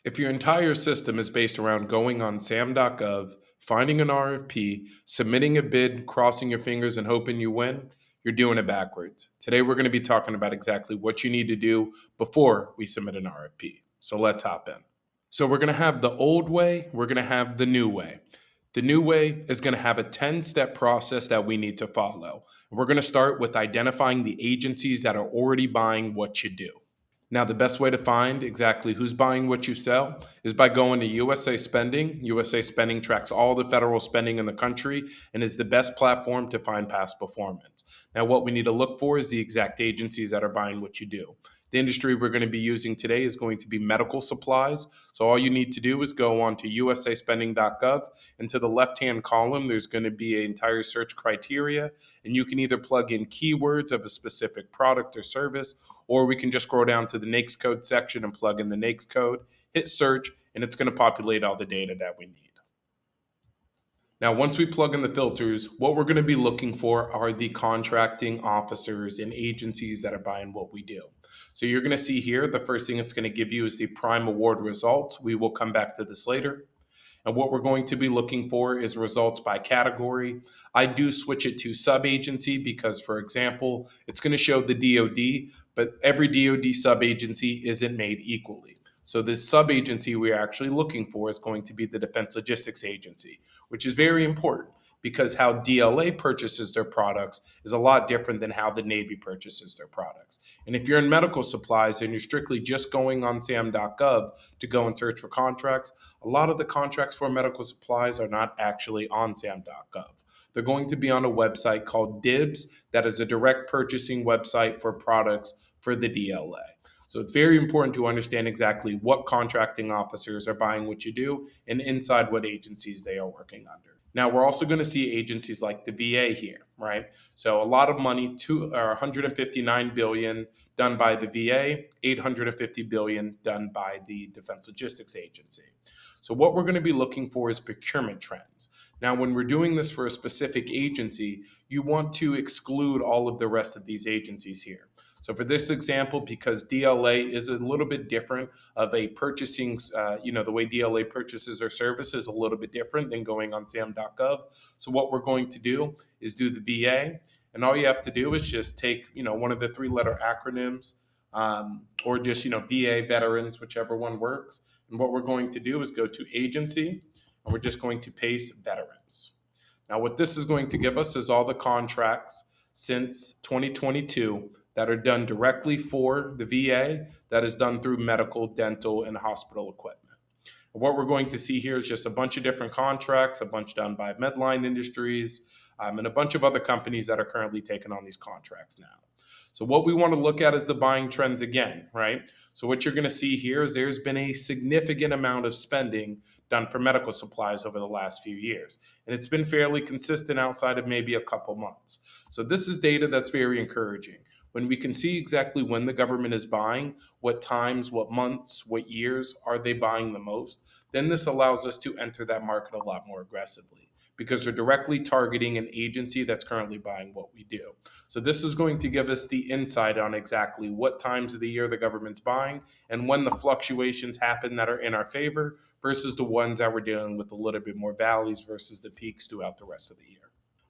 If your entire system is based around going on SAM.gov, finding an RFP, submitting a bid, crossing your fingers, and hoping you win, you're doing it backwards. Today, we're going to be talking about exactly what you need to do before we submit an RFP. So let's hop in. So we're going to have the old way, we're going to have the new way. The new way is going to have a 10-step process that we need to follow. We're going to start with identifying the agencies that are already buying what you do. Now, the best way to find exactly who's buying what you sell is by going to USA Spending. USA Spending tracks all the federal spending in the country and is the best platform to find past performance. Now, what we need to look for is the exact agencies that are buying what you do. The industry we're going to be using today is going to be medical supplies. So all you need to do is go on to usaspending.gov, and to the left-hand column, there's going to be an entire search criteria, and you can either plug in keywords of a specific product or service, or we can just scroll down to the NAICS code section and plug in the NAICS code, hit search, and it's going to populate all the data that we need. Now, once we plug in the filters, what we're going to be looking for are the contracting officers and agencies that are buying what we do. So you're going to see here, the first thing it's going to give you is the prime award results. We will come back to this later. And what we're going to be looking for is results by category. I do switch it to sub-agency because, for example, it's going to show the DoD, but every DoD sub-agency isn't made equally. So this sub-agency we're actually looking for is going to be the Defense Logistics Agency, which is very important because how DLA purchases their products is a lot different than how the Navy purchases their products. And if you're in medical supplies and you're strictly just going on SAM.gov to go and search for contracts, a lot of the contracts for medical supplies are not actually on SAM.gov. They're going to be on a website called DIBS, that is a direct purchasing website for products for the DLA. So it's very important to understand exactly what contracting officers are buying what you do and inside what agencies they are working under. Now, we're also going to see agencies like the VA here, right? So a lot of money, 159 billion done by the VA, 850 billion done by the Defense Logistics Agency. So what we're going to be looking for is procurement trends. Now, when we're doing this for a specific agency, you want to exclude all of the rest of these agencies here. So for this example, because DLA is a little bit different of a purchasing, the way DLA purchases their service is a little bit different than going on SAM.gov. So what we're going to do is do the VA, and all you have to do is just take, one of the three-letter acronyms, or just, VA veterans, whichever one works. And what we're going to do is go to agency, and we're just going to paste veterans. Now, what this is going to give us is all the contracts since 2022 that are done directly for the VA, that is done through medical, dental, and hospital equipment. And what we're going to see here is just a bunch of different contracts, a bunch done by Medline Industries, and a bunch of other companies that are currently taking on these contracts now. So what we want to look at is the buying trends again, right? So what you're going to see here is there's been a significant amount of spending done for medical supplies over the last few years. And it's been fairly consistent outside of maybe a couple months. So this is data that's very encouraging. When we can see exactly when the government is buying, what times, what months, what years are they buying the most, then this allows us to enter that market a lot more aggressively because they're directly targeting an agency that's currently buying what we do. So this is going to give us the insight on exactly what times of the year the government's buying and when the fluctuations happen that are in our favor versus the ones that we're dealing with a little bit more valleys versus the peaks throughout the rest of the year.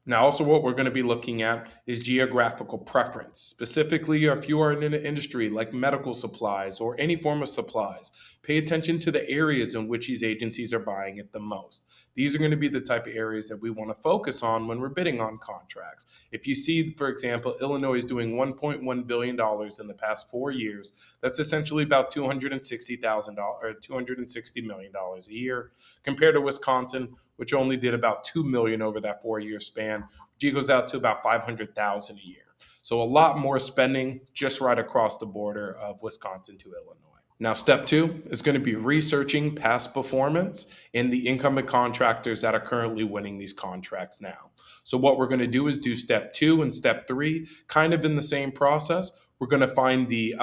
Now, also what we're going to be looking at is geographical preference. Specifically, if you are in an industry like medical supplies or any form of supplies, pay attention to the areas in which these agencies are buying it the most. These are going to be the type of areas that we want to focus on when we're bidding on contracts. If you see, for example, Illinois is doing $1.1 billion in the past 4 years, that's essentially about $260,000 or $260 million a year, compared to Wisconsin, which only did about $2 million over that 4-year span, which equals out to about $500,000 a year. So a lot more spending just right across the border of Wisconsin to Illinois. Now, step 2 is going to be researching past performance in the incumbent contractors that are currently winning these contracts now. So what we're going to do is do step 2 and step 3, kind of in the same process. We're going to find the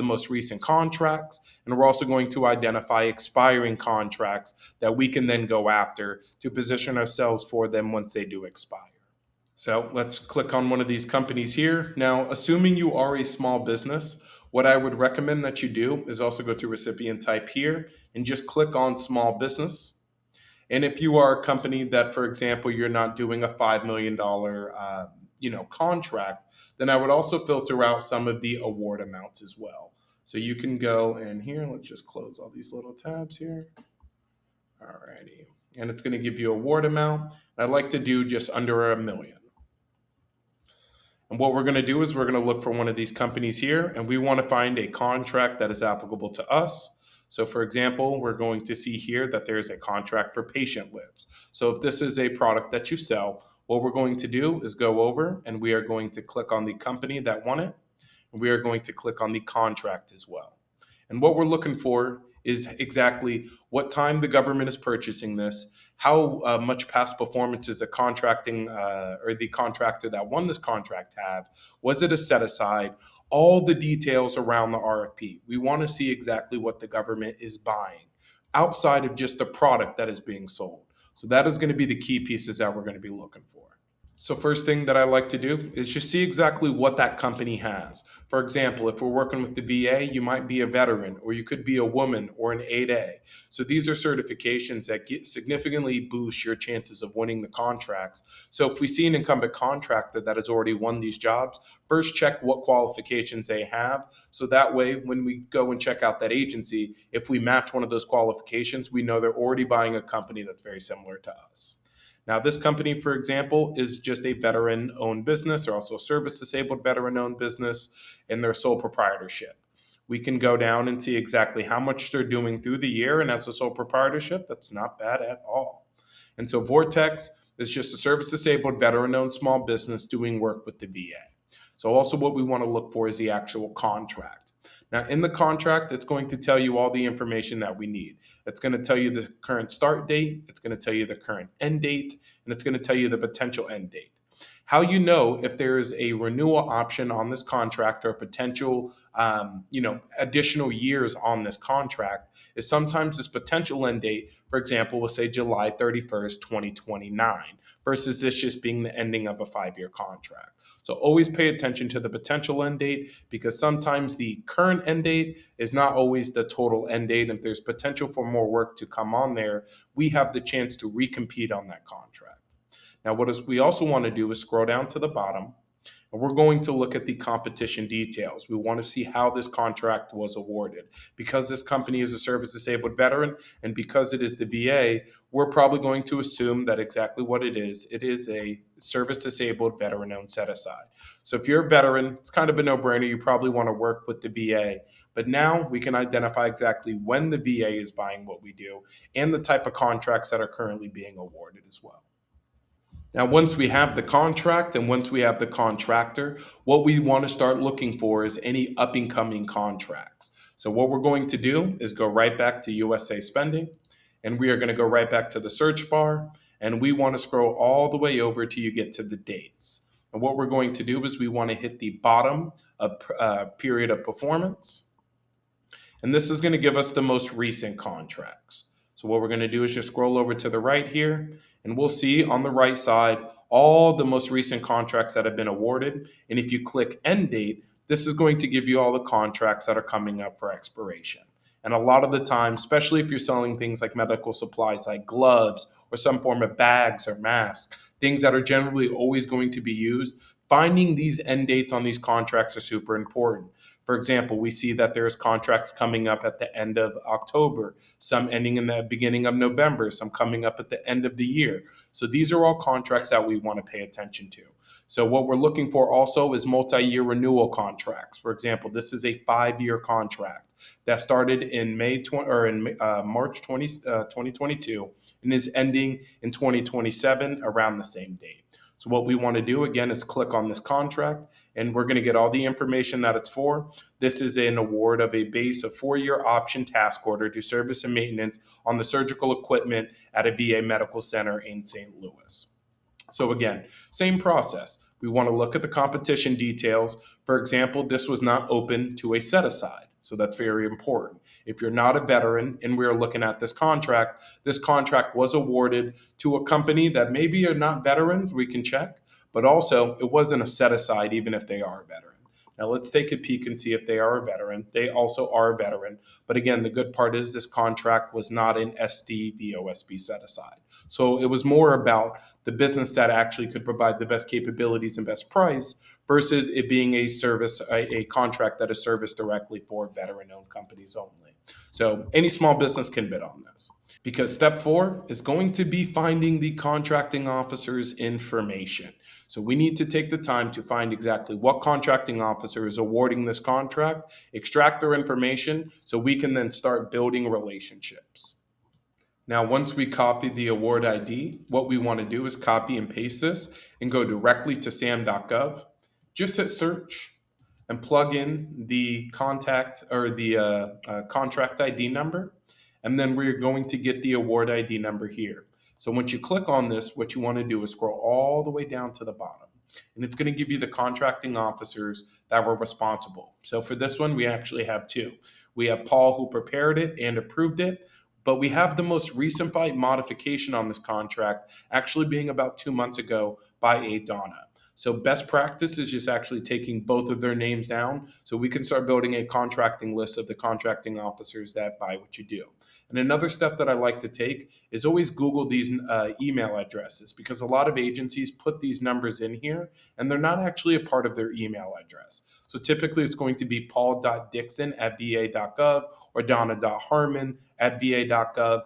most recent contracts, and we're also going to identify expiring contracts that we can then go after to position ourselves for them once they do expire. So let's click on one of these companies here. Now, assuming you are a small business, What I would recommend that you do is also go to recipient type here and just click on small business. And if you are a company that, for example, you're not doing a $5 million contract, then I would also filter out some of the award amounts as well. So you can go in here. Let's just close all these little tabs here. Alrighty. And it's going to give you award amount. I'd like to do just under $1 million. And what we're going to do is we're going to look for one of these companies here, and we want to find a contract that is applicable to us. So for example, we're going to see here that there's a contract for patient lips. So if this is a product that you sell, what we're going to do is go over and we are going to click on the company that won it. And we are going to click on the contract as well. And what we're looking for is exactly what time the government is purchasing this, how much past performance is a contracting or the contractor that won this contract have, was it a set aside, all the details around the RFP. We want to see exactly what the government is buying outside of just the product that is being sold. So that is going to be the key pieces that we're going to be looking for. So first thing that I like to do is just see exactly what that company has. For example, if we're working with the VA, you might be a veteran, or you could be a woman or an 8A. So these are certifications that significantly boost your chances of winning the contracts. So if we see an incumbent contractor that has already won these jobs, first check what qualifications they have. So that way, when we go and check out that agency, if we match one of those qualifications, we know they're already buying a company that's very similar to us. Now, this company, for example, is just a veteran-owned business, or also a service-disabled veteran-owned business, in their sole proprietorship. We can go down and see exactly how much they're doing through the year, and as a sole proprietorship, that's not bad at all. And so Vortex is just a service-disabled veteran-owned small business doing work with the VA. So also what we want to look for is the actual contract. Now, in the contract, it's going to tell you all the information that we need. It's going to tell you the current start date, it's going to tell you the current end date, and it's going to tell you the potential end date. How you know if there is a renewal option on this contract or potential, additional years on this contract is sometimes this potential end date, for example, will say July 31st, 2029, versus this just being the ending of a 5-year contract. So always pay attention to the potential end date, because sometimes the current end date is not always the total end date. If there's potential for more work to come on there, we have the chance to recompete on that contract. Now, we also want to do is scroll down to the bottom, and we're going to look at the competition details. We want to see how this contract was awarded. Because this company is a service-disabled veteran, and because it is the VA, we're probably going to assume that exactly what it is a service-disabled veteran-owned set-aside. So if you're a veteran, it's kind of a no-brainer. You probably want to work with the VA. But now we can identify exactly when the VA is buying what we do and the type of contracts that are currently being awarded as well. Now, once we have the contract and once we have the contractor, what we want to start looking for is any up-and-coming contracts. So what we're going to do is go right back to USA Spending, and we are going to go right back to the search bar, and we want to scroll all the way over till you get to the dates. And what we're going to do is we want to hit the bottom of period of performance, and this is going to give us the most recent contracts. So what we're going to do is just scroll over to the right here, and we'll see on the right side all the most recent contracts that have been awarded. And if you click end date, this is going to give you all the contracts that are coming up for expiration. And a lot of the time, especially if you're selling things like medical supplies like gloves or some form of bags or masks, things that are generally always going to be used, finding these end dates on these contracts are super important. For example, we see that there's contracts coming up at the end of October, some ending in the beginning of November, some coming up at the end of the year. So these are all contracts that we want to pay attention to. So what we're looking for also is multi-year renewal contracts. For example, this is a 5-year contract that started in March 2022 and is ending in 2027 around the same date. So what we want to do again is click on this contract, and we're going to get all the information that it's for. This is an award of a base of 4-year option task order to service and maintenance on the surgical equipment at a VA medical center in St. Louis. So again, same process. We want to look at the competition details. For example, this was not open to a set-aside. So that's very important. If you're not a veteran and we're looking at this contract was awarded to a company that maybe are not veterans, we can check, but also it wasn't a set aside even if they are a veteran. Now let's take a peek and see if they are a veteran. They also are a veteran. But again, the good part is this contract was not an SDVOSB set aside. So it was more about the business that actually could provide the best capabilities and best price versus it being a service, a contract that is serviced directly for veteran owned companies only. So any small business can bid on this. Because step 4 is going to be finding the contracting officer's information. So we need to take the time to find exactly what contracting officer is awarding this contract, extract their information so we can then start building relationships. Now, once we copy the award ID, what we want to do is copy and paste this and go directly to SAM.gov. Just hit search and plug in the contact or the contract ID number, and then we're going to get the award ID number here. So once you click on this, what you want to do is scroll all the way down to the bottom, and it's going to give you the contracting officers that were responsible. So for this one, we actually have 2. We have Paul, who prepared it and approved it, but we have the most recent modification on this contract actually being about 2 months ago by a Donna. So best practice is just actually taking both of their names down so we can start building a contracting list of the contracting officers that buy what you do. And another step that I like to take is always Google these email addresses, because a lot of agencies put these numbers in here and they're not actually a part of their email address. So typically it's going to be paul.dixon@va.gov or donna.harmon@va.gov.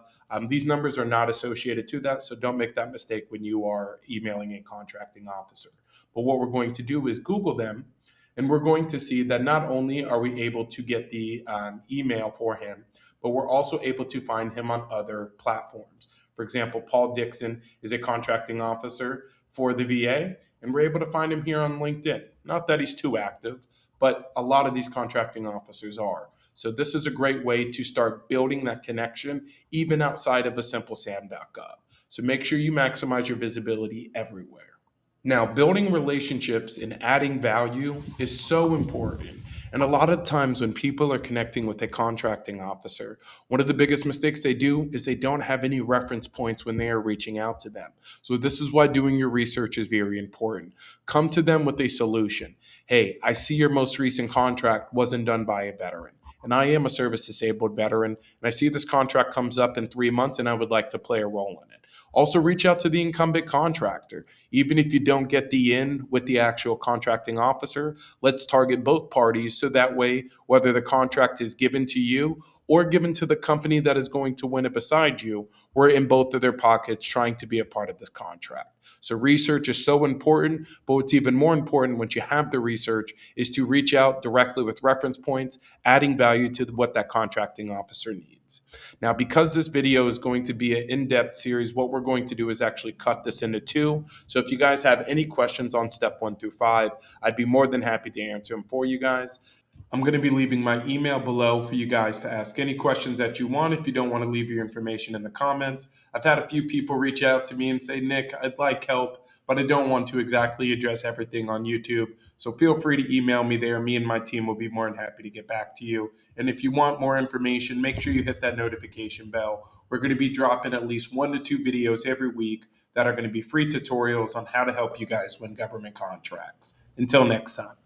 These numbers are not associated to that, so don't make that mistake when you are emailing a contracting officer. But what we're going to do is Google them, and we're going to see that not only are we able to get the email for him, but we're also able to find him on other platforms. For example, Paul Dixon is a contracting officer for the VA, and we're able to find him here on LinkedIn. Not that he's too active, but a lot of these contracting officers are. So this is a great way to start building that connection, even outside of a simple SAM.gov. So make sure you maximize your visibility everywhere. Now, building relationships and adding value is so important. And a lot of times when people are connecting with a contracting officer, one of the biggest mistakes they do is they don't have any reference points when they are reaching out to them. So this is why doing your research is very important. Come to them with a solution. Hey, I see your most recent contract wasn't done by a veteran, and I am a service disabled veteran, and I see this contract comes up in 3 months and I would like to play a role in it. Also reach out to the incumbent contractor. Even if you don't get the in with the actual contracting officer, let's target both parties so that way, whether the contract is given to you or given to the company that is going to win it beside you, we're in both of their pockets trying to be a part of this contract. So research is so important, but what's even more important once you have the research is to reach out directly with reference points, adding value to what that contracting officer needs. Now, because this video is going to be an in-depth series, what we're going to do is actually cut this into 2. So if you guys have any questions on step 1 through 5, I'd be more than happy to answer them for you guys. I'm going to be leaving my email below for you guys to ask any questions that you want if you don't want to leave your information in the comments. I've had a few people reach out to me and say, Nick, I'd like help, but I don't want to exactly address everything on YouTube. So feel free to email me there. Me and my team will be more than happy to get back to you. And if you want more information, make sure you hit that notification bell. We're going to be dropping at least 1 to 2 videos every week that are going to be free tutorials on how to help you guys win government contracts. Until next time.